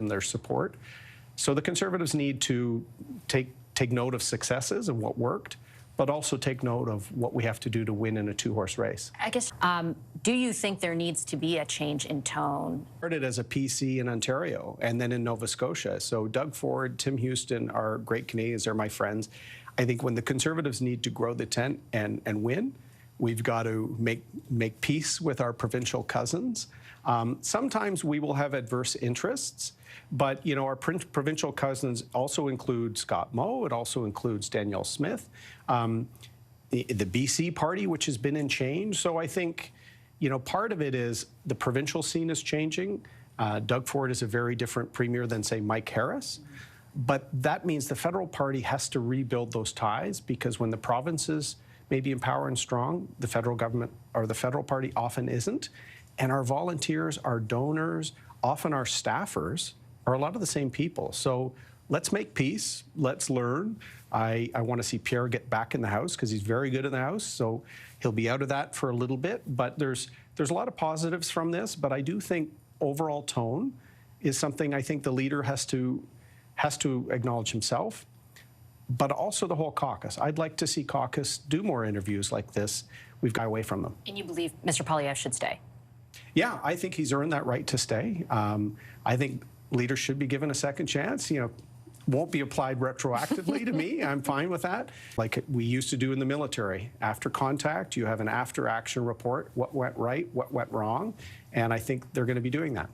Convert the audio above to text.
and their support. So the Conservatives need to take note of successes and what worked, but also take note of what we have to do to win in a two-horse race. I guess, do you think there needs to be a change in tone? Started as a PC in Ontario and then in Nova Scotia. So Doug Ford, Tim Houston are great Canadians, they're my friends. I think when the Conservatives need to grow the tent and win, we've got to make peace with our provincial cousins. Sometimes we will have adverse interests, but you know, our provincial cousins also include Scott Moe. It also includes Danielle Smith, the BC party, which has been in change. So I think, you know, part of it is the provincial scene is changing. Doug Ford is a very different premier than, say, Mike Harris. But that means the federal party has to rebuild those ties, because when the provinces may be in power and strong, the federal government or the federal party often isn't. And our volunteers, our donors, often our staffers are a lot of the same people. So let's make peace. Let's learn. I want to see Pierre get back in the House because he's very good in the House. So he'll be out of that for a little bit. But there's a lot of positives from this. But I do think overall tone is something I think the leader has to acknowledge himself, but also the whole caucus. I'd like to see caucus do more interviews like this. We've got away from them. And you believe Mr. Poilievre should stay? Yeah, I think he's earned that right to stay. I think leaders should be given a second chance. You know, won't be applied retroactively to me. I'm fine with that. Like we used to do in the military. After contact, you have an after-action report, what went right, what went wrong, and I think they're going to be doing that.